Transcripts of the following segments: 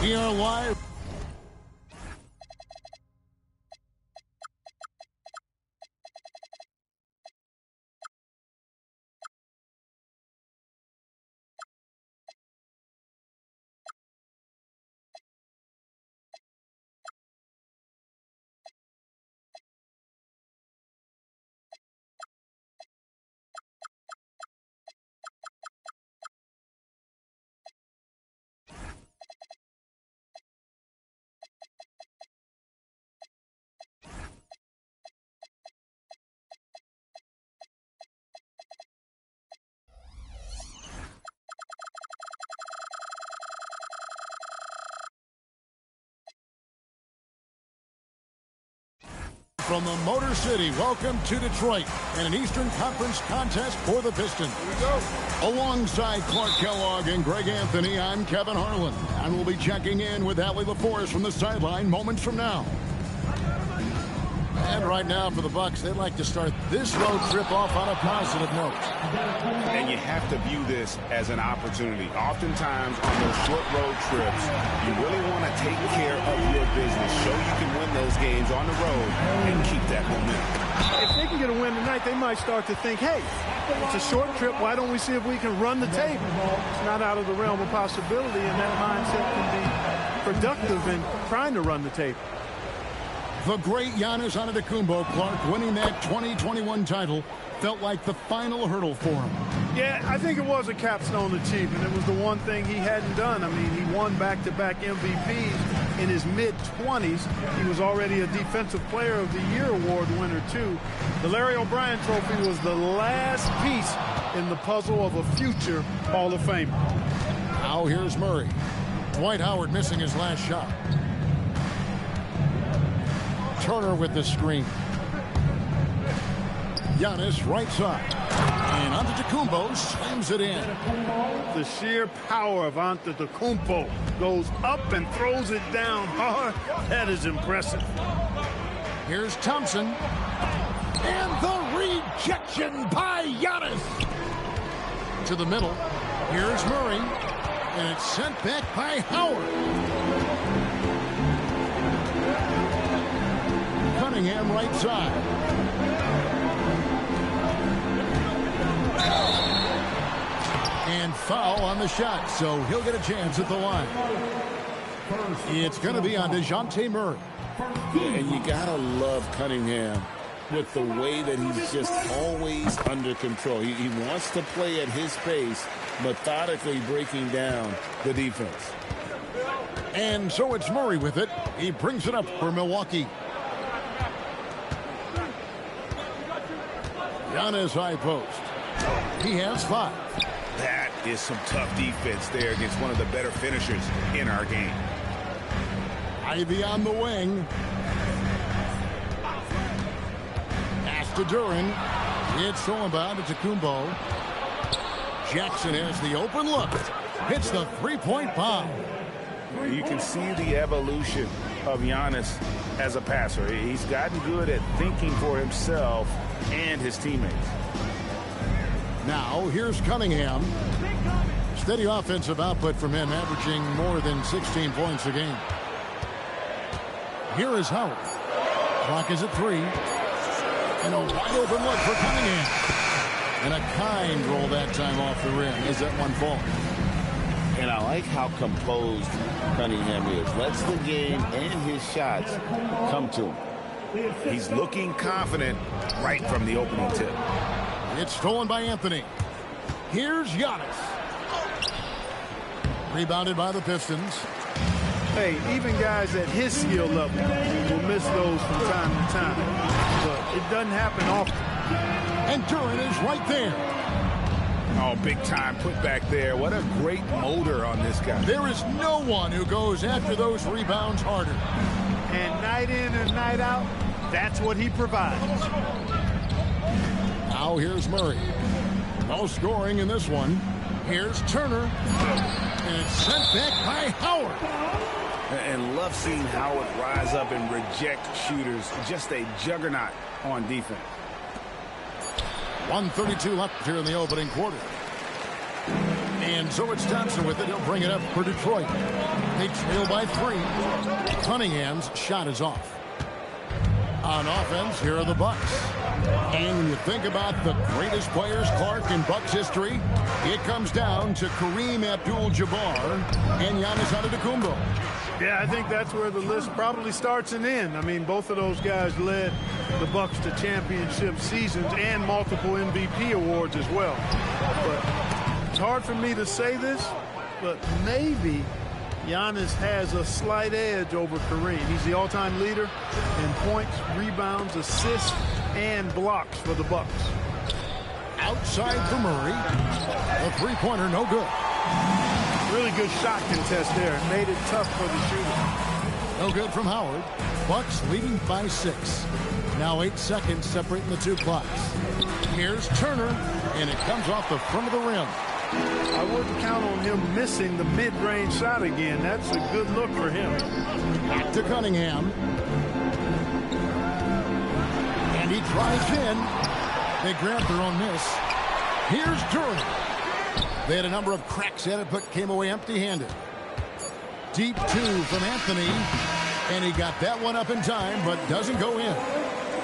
We are live. From the Motor City, welcome to Detroit and an Eastern Conference contest for the Pistons. Here we go. Alongside Clark Kellogg and Greg Anthony, I'm Kevin Harlan, and we'll be checking in with Allie LaForce from the sideline moments from now. And right now for the Bucks, they'd like to start this road trip off on a positive note. And you have to view this as an opportunity. Oftentimes on those short road trips, you really want to take care of your business. Show you can win those games on the road and keep that momentum. If they can get a win tonight, they might start to think, hey, it's a short trip. Why don't we see if we can run the table? It's not out of the realm of possibility, and that mindset can be productive in trying to run the table. The great Giannis Antetokounmpo, Clark, winning that 2021 title felt like the final hurdle for him. Yeah, I think it was a capstone achievement. It was the one thing he hadn't done. I mean, he won back-to-back MVPs in his mid-20s. He was already a Defensive Player of the Year award winner, too. The Larry O'Brien Trophy was the last piece in the puzzle of a future Hall of Famer. Now here's Murray. Dwight Howard missing his last shot. Turner with the screen. Giannis right side. And Antetokounmpo slams it in. The sheer power of Antetokounmpo goes up and throws it down hard. That is impressive. Here's Thompson. And the rejection by Giannis. To the middle. Here's Murray. And it's sent back by Howard. Cunningham right side. And foul on the shot, so he'll get a chance at the line. It's going to be on DeJounte Murray. And you got to love Cunningham with the way that he's just always under control. He wants to play at his pace, methodically breaking down the defense. And so it's Murray with it. He brings it up for Milwaukee. Giannis high post. He has 5. That is some tough defense there against one of the better finishers in our game. Ivy on the wing. Pass to Duren. It's thrown by Antetokounmpo. Jackson has the open look. Hits the three-point bomb. You can see the evolution of Giannis as a passer. He's gotten good at thinking for himself and his teammates. Now, here's Cunningham. Steady offensive output from him, averaging more than 16 points a game. Here is Howard. Clock is at 3. And a wide open look for Cunningham. And a kind roll that time off the rim as that one falls. And I like how composed Cunningham is. Lets the game and his shots come to him. He's looking confident right from the opening tip. It's stolen by Anthony. Here's Giannis. Rebounded by the Pistons. Hey, even guys at his skill level will miss those from time to time. But it doesn't happen often. And Duren is right there. Oh, big time put back there. What a great motor on this guy. There is no one who goes after those rebounds harder. And night in and night out, that's what he provides. Now here's Murray. No scoring in this one. Here's Turner. And it's sent back by Howard. And love seeing Howard rise up and reject shooters. Just a juggernaut on defense. 1:32 left here in the opening quarter. And so it's Thompson with it. He'll bring it up for Detroit. They trail by 3. Cunningham's shot is off. On offense, here are the Bucks. And when you think about the greatest players, Clark, in Bucks history, it comes down to Kareem Abdul-Jabbar and Giannis Antetokounmpo. Yeah, I think that's where the list probably starts and ends. I mean, both of those guys led the Bucks to championship seasons and multiple MVP awards as well. But it's hard for me to say this, but maybe Giannis has a slight edge over Kareem. He's the all-time leader in points, rebounds, assists, and blocks for the Bucks. Outside for Murray. The three-pointer, no good. Really good shot contest there. It made it tough for the shooter. No good from Howard. Bucks leading by 6. Now 8 seconds separating the two clocks. Here's Turner, and it comes off the front of the rim. I wouldn't count on him missing the mid-range shot again. That's a good look for him. Back to Cunningham. And he drives in. They grab their own miss. Here's Turner. They had a number of cracks at it, but came away empty-handed. Deep 2 from Anthony. And he got that one up in time, but doesn't go in.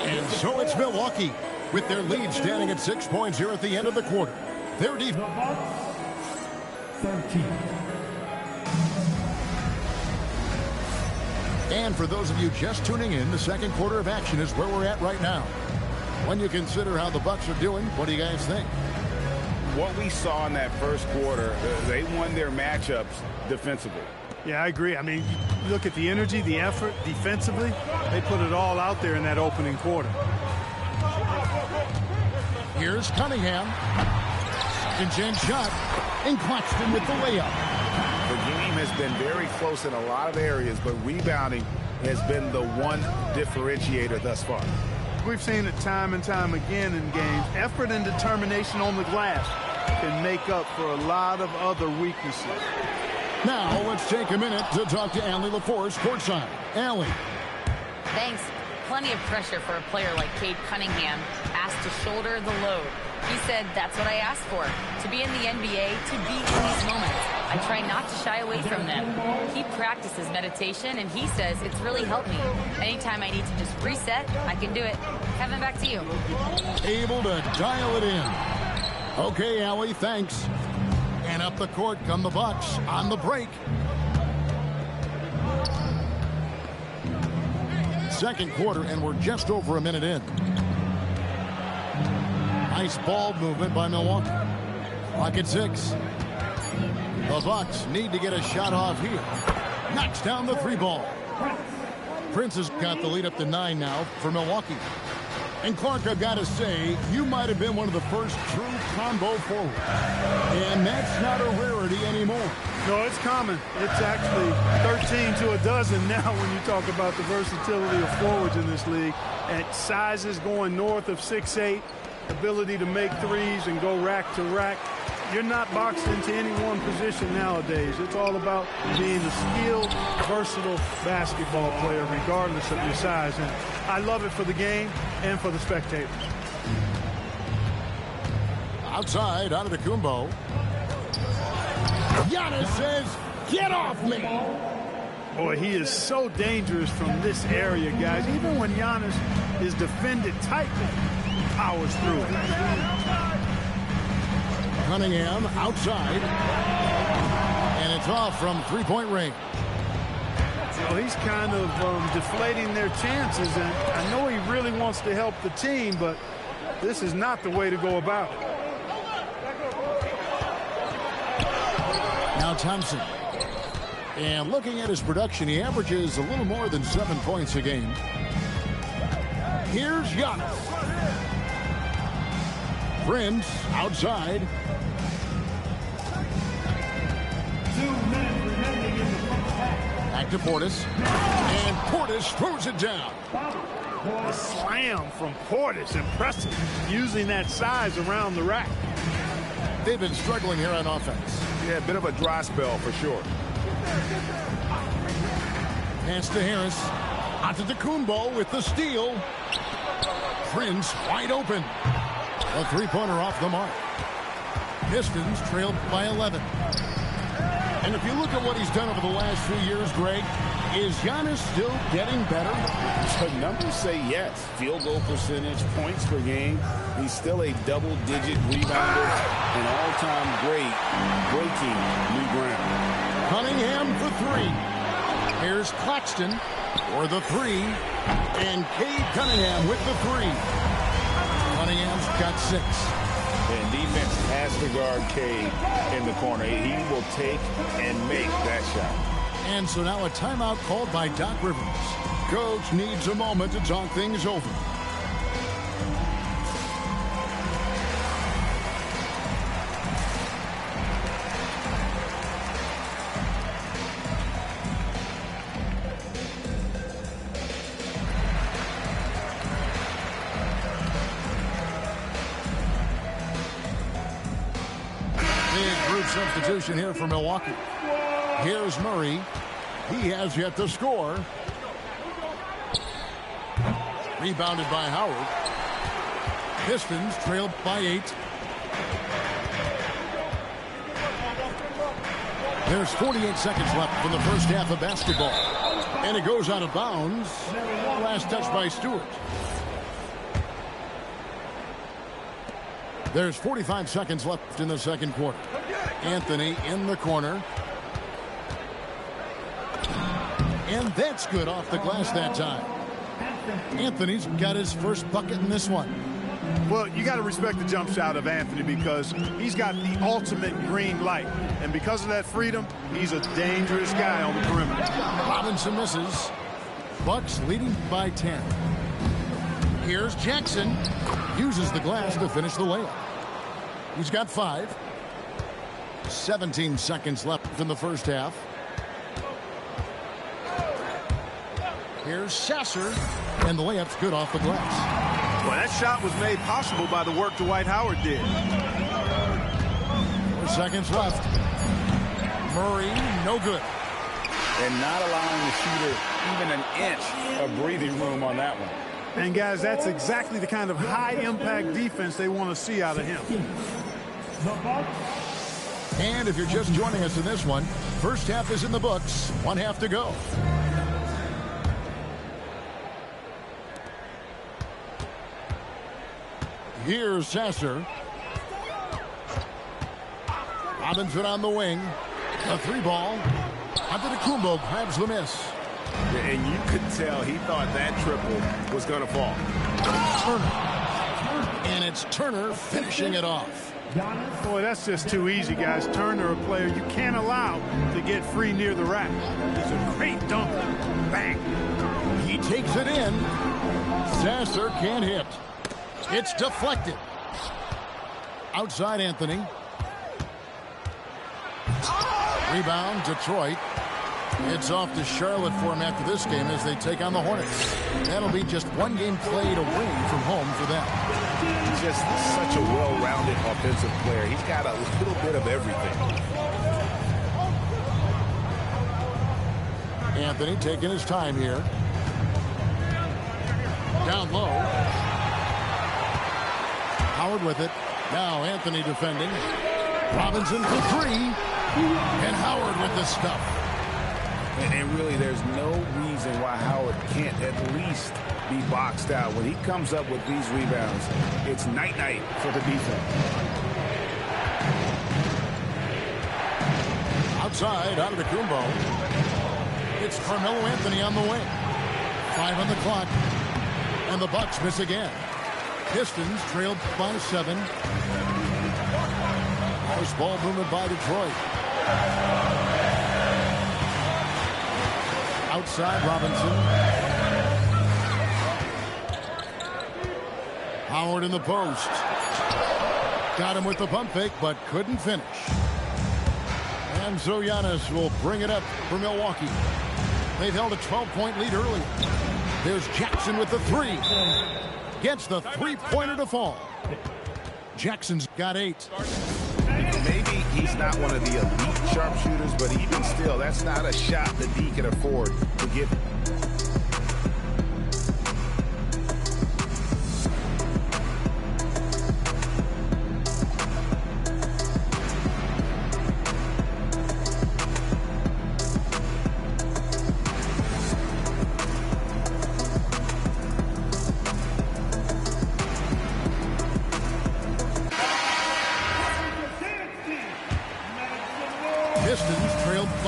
And so it's Milwaukee with their lead standing at 6 points here at the end of the quarter. Their defense. 13. And for those of you just tuning in, the second quarter of action is where we're at right now. When you consider how the Bucks are doing, what do you guys think? What we saw in that first quarter, they won their matchups defensively. Yeah, I agree. I mean, look at the energy, the effort defensively. They put it all out there in that opening quarter. Here's Cunningham. Second shot. And Claxton with the layup. The game has been very close in a lot of areas, but rebounding has been the one differentiator thus far. We've seen it time and time again in games. Effort and determination on the glass can make up for a lot of other weaknesses. Now let's take a minute to talk to Allie LaForce courtside. Allie. Thanks. Plenty of pressure for a player like Cade Cunningham, asked to shoulder the load. He said, that's what I asked for, to be in the NBA, to be in these moments. I try not to shy away from them. He practices meditation, and he says it's really helped me. Anytime I need to just reset, I can do it. Kevin, back to you. Able to dial it in. Okay, Allie, thanks. And up the court come the Bucks on the break. Second quarter, and we're just over a minute in. Nice ball movement by Milwaukee. Clock at 6. The Bucks need to get a shot off here. Knocks down the 3 ball. Prince has got the lead up to 9 now for Milwaukee. And Clark, I've got to say, you might have been one of the first true combo forwards. And that's not a rarity anymore. No, it's common. It's actually 13 to a dozen now when you talk about the versatility of forwards in this league. At sizes going north of 6'8", ability to make threes and go rack to rack. You're not boxed into any one position nowadays. It's all about being a skilled, versatile basketball player, regardless of your size. And I love it for the game and for the spectators. Outside, Antetokounmpo. Giannis says, get off me. Boy, he is so dangerous from this area, guys. Even when Giannis is defended tightly, he powers through it. Cunningham outside. And it's off from three-point range. So he's kind of deflating their chances. And I know he really wants to help the team, but this is not the way to go about it. Now Thompson. And looking at his production, he averages a little more than 7 points a game. Here's Giannis. Prince outside. 2 minutes remaining in the first half. Back to Portis. And Portis throws it down. A slam from Portis. Impressive. Using that size around the rack. They've been struggling here on offense. Yeah, a bit of a dry spell for sure. Pass to Harris. Antetokounmpo with the steal. Prince wide open. A three-pointer off the mark. Pistons trailed by 11. And if you look at what he's done over the last few years, Greg, is Giannis still getting better? The numbers say yes. Field goal percentage, points per game. He's still a double-digit rebounder, an all-time great, breaking new ground. Cunningham for three. Here's Claxton for the three. And Cade Cunningham with the three. Cunningham's got 6. And defense has to guard Cade in the corner. He will take and make that shot. And so now a timeout called by Doc Rivers. Coach needs a moment to talk things over. Substitution here for Milwaukee. Here's Murray. He has yet to score. Rebounded by Howard. Pistons trailed by 8. There's 48 seconds left in the first half of basketball. And it goes out of bounds. Last touch by Stewart. There's 45 seconds left in the second quarter. Anthony in the corner. And that's good off the glass that time. Anthony's got his first bucket in this one. Well, you got to respect the jump shot of Anthony because he's got the ultimate green light. And because of that freedom, he's a dangerous guy on the perimeter. Robinson misses. Bucks leading by 10. Here's Jackson. Uses the glass to finish the layup. He's got 5. 17 seconds left in the first half. Here's Sasser, and the layup's good off the glass. Well, that shot was made possible by the work Dwight Howard did. 4 seconds left. Murray, no good. And not allowing the shooter even an inch of breathing room on that one. And, guys, that's exactly the kind of high-impact defense they want to see out of him. And if you're just joining us in this one, first half is in the books. 1 half to go. Here's Sasser. Robinson on the wing. A 3-ball. Antetokounmpo grabs the miss. And you could tell he thought that triple was going to fall. Turner. And it's Turner finishing it off. Boy, that's just too easy, guys. Turner, a player you can't allow to get free near the rack. It's a great dunk. Bang. He takes it in. Sasser can't hit. It's deflected. Outside Anthony. Rebound, Detroit. It's off to Charlotte for him after this game as they take on the Hornets. That'll be just 1 game played away from home for them. He's just such a well-rounded offensive player. He's got a little bit of everything. Anthony taking his time here. Down low. Howard with it. Now Anthony defending. Robinson for 3. And Howard with the stuff. And really, there's no reason why Howard can't at least be boxed out. When he comes up with these rebounds, it's night-night for the defense. Outside, Antetokounmpo. It's Carmelo Anthony on the wing. 5 on the clock. And the Bucks miss again. Pistons trailed by 7. First ball movement by Detroit. Outside Robinson. Howard in the post. Got him with the pump fake, but couldn't finish. And so Giannis will bring it up for Milwaukee. They've held a 12-point lead early. There's Jackson with the 3. Gets the 3-pointer to fall. Jackson's got 8. Maybe he's not one of the elite sharpshooters, but even still, that's not a shot that he can afford to give.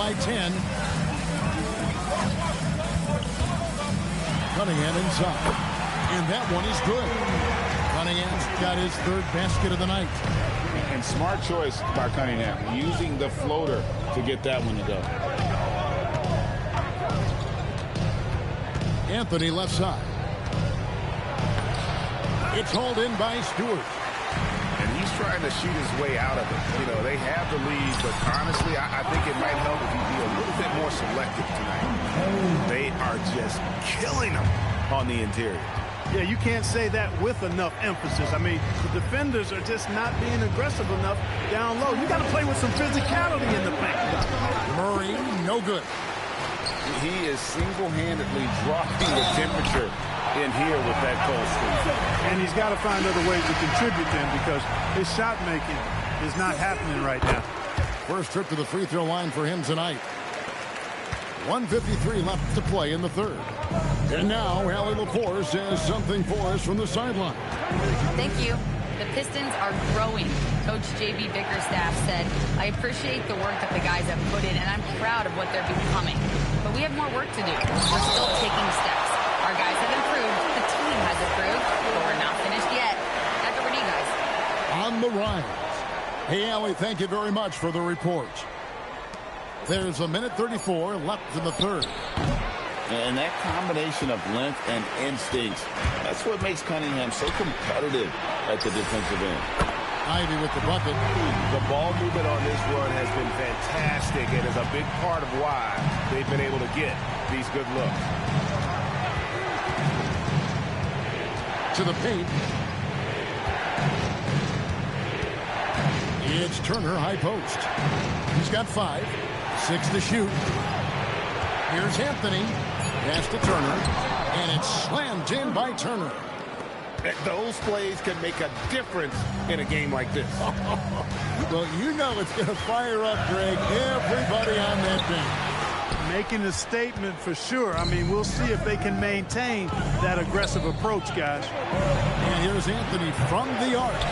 by 10. Cunningham inside. And that one is good. Cunningham's got his third basket of the night. And smart choice by Cunningham, using the floater to get that one to go. Anthony left side. It's hauled in by Stewart. And he's trying to shoot his way out of it. You know, they have the lead, but honestly, I think it might help if he be a little bit more selective tonight. They are just killing him on the interior. Yeah, you can't say that with enough emphasis. I mean, the defenders are just not being aggressive enough down low. You got to play with some physicality in the paint. Murray, no good. He is single-handedly dropping the temperature in here with that cold streak. And he's got to find other ways to contribute then, because his shot making is not happening right now. First trip to the free throw line for him tonight. 1:53 left to play in the third. And now Allie LaForce says something for us from the sideline. Thank you. The Pistons are growing. Coach J.B. Bickerstaff said, I appreciate the work that the guys have put in, and I'm proud of what they're becoming. But we have more work to do. We're still taking steps. Our guys have improved. The team has improved. But we're not finished yet. Back over to you guys. On the rise. Hey, Allie, thank you very much for the report. There's a minute 34 left in the third. And that combination of length and instincts, that's what makes Cunningham so competitive at the defensive end. Ivy with the bucket. The ball movement on this run has been fantastic and is a big part of why they've been able to get these good looks. To the paint. It's Turner, high post. He's got 5. 6 to shoot. Here's Anthony. Pass to Turner. And it's slammed in by Turner. Those plays can make a difference in a game like this. Well, you know it's going to fire up, Greg, everybody on that bench. Making a statement for sure. I mean, we'll see if they can maintain that aggressive approach, guys. And here's Anthony from the arc.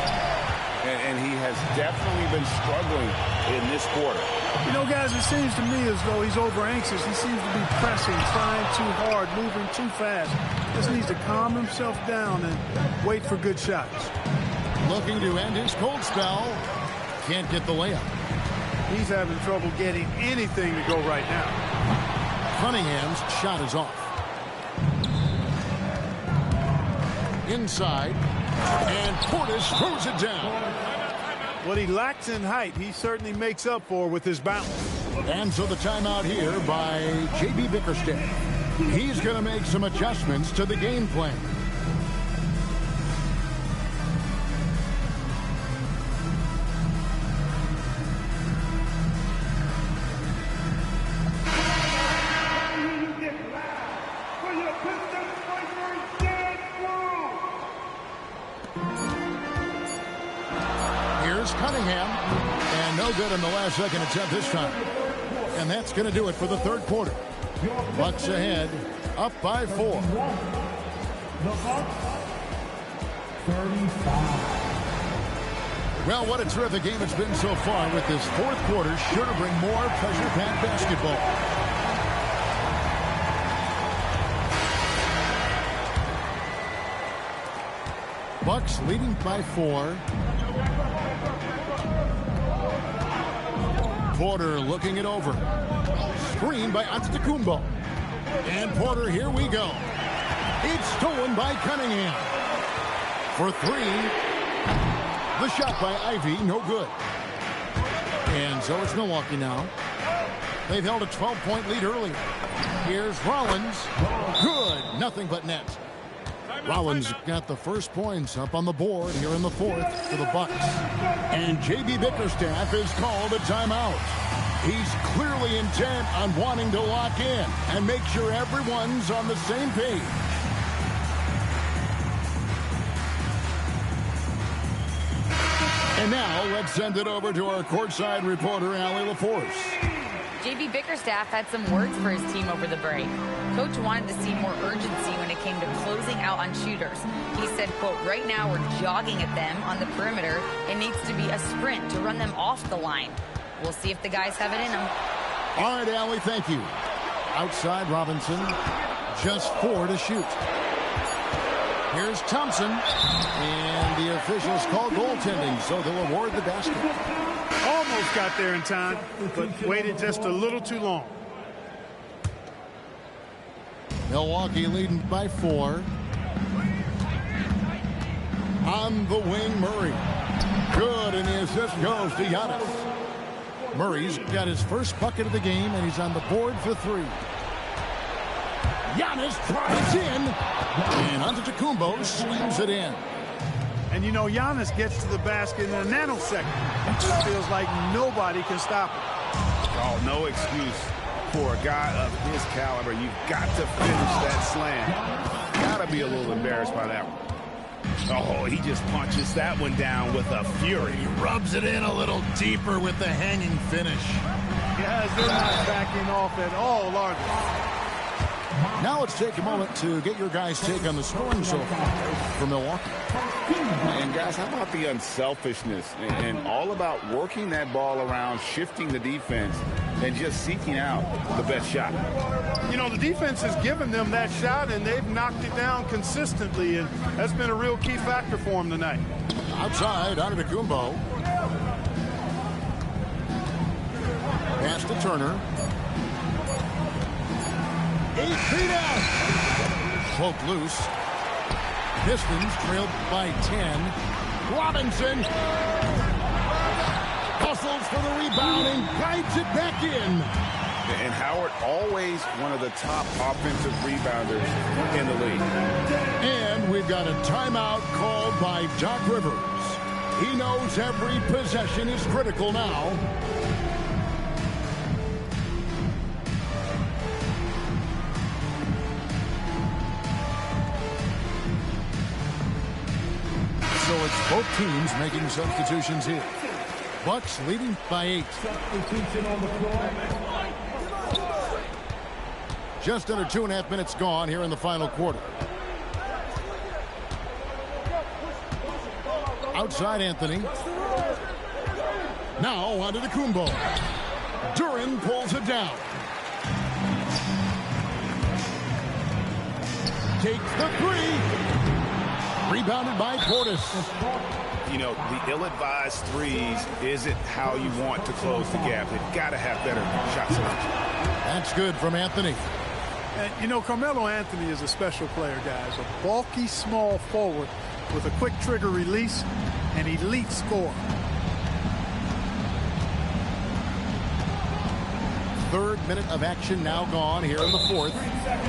And he has definitely been struggling in this quarter. You know, guys, it seems to me as though he's over-anxious. He seems to be pressing, trying too hard, moving too fast. Just needs to calm himself down and wait for good shots. Looking to end his cold spell. Can't get the layup. He's having trouble getting anything to go right now. Cunningham's shot is off. Inside. And Portis throws it down. What he lacks in height, he certainly makes up for with his bounce. And so the timeout here by J.B. Bickerstaff. He's going to make some adjustments to the game plan. Cunningham, and no good in the last second attempt this time. And that's going to do it for the third quarter. Bucks ahead, up by 4. Well, what a terrific game it's been so far, with this fourth quarter sure to bring more pressure-packed basketball. Bucks leading by 4. Porter looking it over. Screen by Antetokounmpo. And Porter, here we go. It's stolen by Cunningham. For 3. The shot by Ivy, no good. And so it's Milwaukee now. They've held a 12-point lead early. Here's Rollins. Good. Nothing but net. Rollins got the first points up on the board here in the fourth for the Bucks. And J.B. Bickerstaff has called a timeout. He's clearly intent on wanting to lock in and make sure everyone's on the same page. And now let's send it over to our courtside reporter, Allie LaForce. J.B. Bickerstaff had some words for his team over the break. Coach wanted to see more urgency when it came to closing out on shooters. He said, quote, right now we're jogging at them on the perimeter. It needs to be a sprint to run them off the line. We'll see if the guys have it in them. All right, Allie, thank you. Outside Robinson, just 4 to shoot. Here's Thompson, and the officials call goaltending, so they'll award the basket. Almost got there in time, but waited just a little too long. Milwaukee leading by 4. On the wing, Murray. Good, and the assist goes to Giannis. Murray's got his first bucket of the game, and he's on the board for 3. Giannis drives in, and Antetokounmpo slams it in. And you know, Giannis gets to the basket in a nanosecond. It just feels like nobody can stop him. Oh, no excuse for a guy of his caliber. You've got to finish that slam. Got to be a little embarrassed by that one. Oh, he just punches that one down with a fury. He rubs it in a little deeper with the hanging finish. Guys, they're not backing off at all, are they? Now let's take a moment to get your guys' take on the scoring so far for Milwaukee. And guys, how about the unselfishness and all about working that ball around, shifting the defense, and just seeking out the best shot? You know, the defense has given them that shot, and they've knocked it down consistently, and that's been a real key factor for them tonight. Outside, Antetokounmpo. Pass to Turner. 8 feet out. Cloak loose. Pistons trailed by 10. Robinson hustles for the rebound and guides it back in. And Howard, always one of the top offensive rebounders in the league. And we've got a timeout called by Doc Rivers. He knows every possession is critical now. So it's both teams making substitutions here. Bucks leading by 8. Substitution on the floor. Just under 2.5 minutes gone here in the final quarter. Outside Anthony. Now onto the Kumbo. Duren pulls it down. Takes the 3. Rebounded by Portis. You know, the ill-advised threes isn't how you want to close the gap. They've got to have better shot selection. That's good from Anthony. And, you know, Carmelo Anthony is a special player, guys. A bulky, small forward with a quick trigger release and elite score. Third minute of action now gone here in the fourth.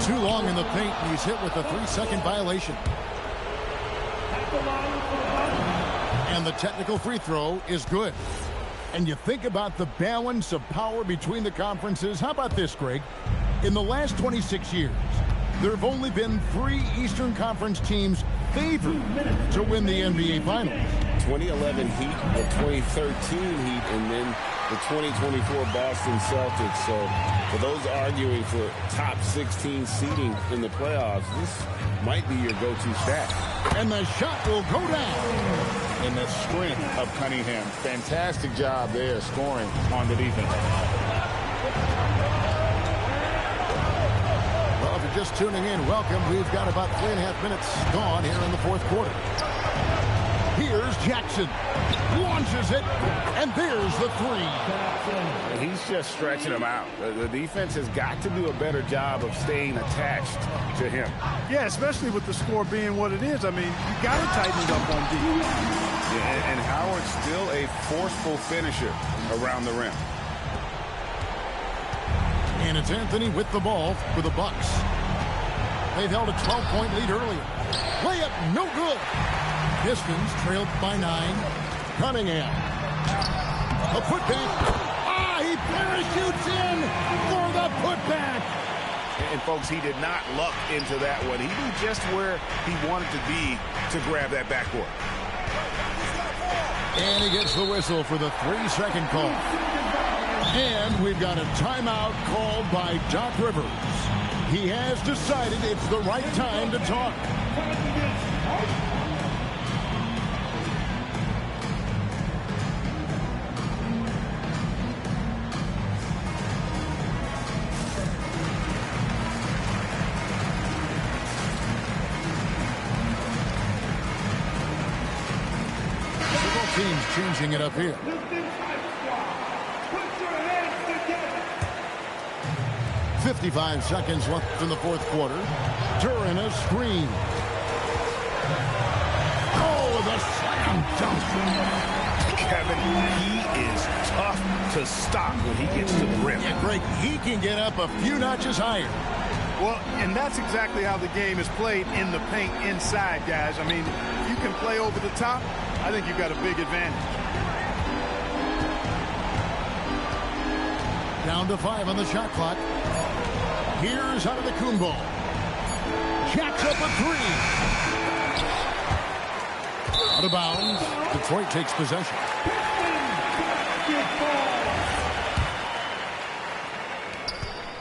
Too long in the paint, and he's hit with a 3-second violation. And the technical free throw is good. And you think about the balance of power between the conferences. How about this, Greg? In the last 26 years, there have only been 3 Eastern Conference teams favored to win the NBA Finals. 2011 Heat, the 2013 Heat, and then the 2024 Boston Celtics. So for those arguing for top 16 seeding in the playoffs, this might be your go-to stat. And the shot will go down. And the strength of Cunningham. Fantastic job there scoring on the defense. Well, if you're just tuning in, welcome. We've got about 3.5 minutes gone here in the fourth quarter. Here's Jackson. Launches it, and there's the 3. He's just stretching him out. The defense has got to do a better job of staying attached to him. Yeah, especially with the score being what it is. I mean, you got to tighten it up on defense. Yeah, and Howard's still a forceful finisher around the rim. And it's Anthony with the ball for the Bucks. They've held a 12-point lead earlier. Layup, no good. Pistons trailed by 9. Cunningham. A putback. He parachutes in for the putback. And folks, he did not luck into that one. He knew just where he wanted to be to grab that backboard. And he gets the whistle for the 3-second call. And we've got a timeout called by Doc Rivers. He has decided it's the right time to talk. teams changing it up here. Put your hands together. 55 seconds left in the fourth quarter. During a screen. Oh, with a slam dunk. Kevin, he is tough to stop when he gets to the rim. Yeah, Greg, he can get up a few notches higher. Well, and that's exactly how the game is played in the paint inside, guys. I mean, you can play over the top. I think you've got a big advantage. Down to 5 on the shot clock. Here's Antetokounmpo. Jacks up a 3. Out of bounds. Detroit takes possession.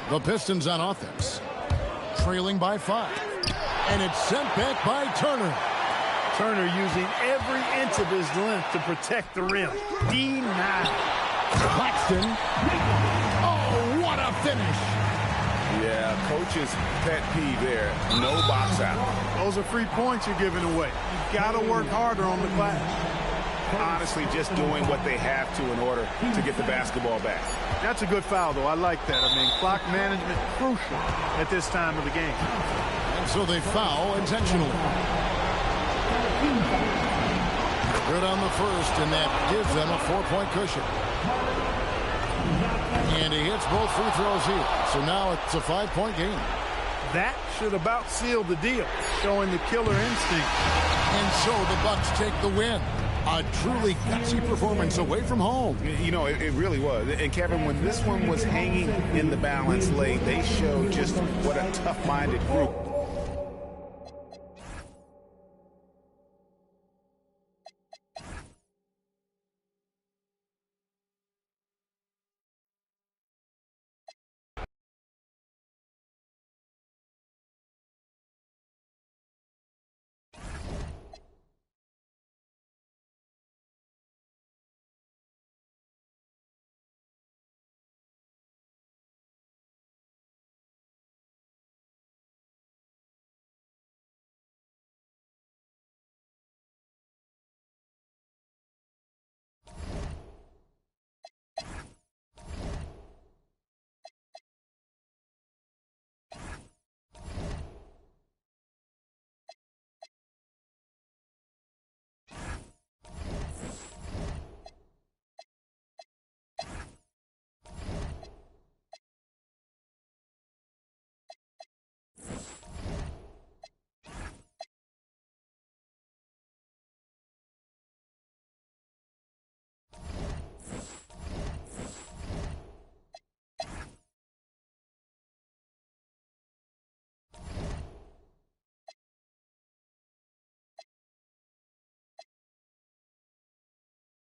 The Pistons on offense. Trailing by 5. And it's sent back by Turner. Turner using every inch of his length to protect the rim. Denied. Claxton. Oh, what a finish. Yeah, coach's pet peeve there. No box out. Those are free points you're giving away. You've got to work harder on the glass. Honestly, just doing what they have to in order to get the basketball back. That's a good foul, though. I like that. I mean, clock management crucial at this time of the game. And so they foul intentionally. Good on the first, and that gives them a 4-point cushion. And he hits both free throws here. So now it's a 5-point game. That should about seal the deal, showing the killer instinct. And so the Bucks take the win. A truly gutsy performance away from home. You know, it really was. And Kevin, when this one was hanging in the balance late, they showed just what a tough-minded group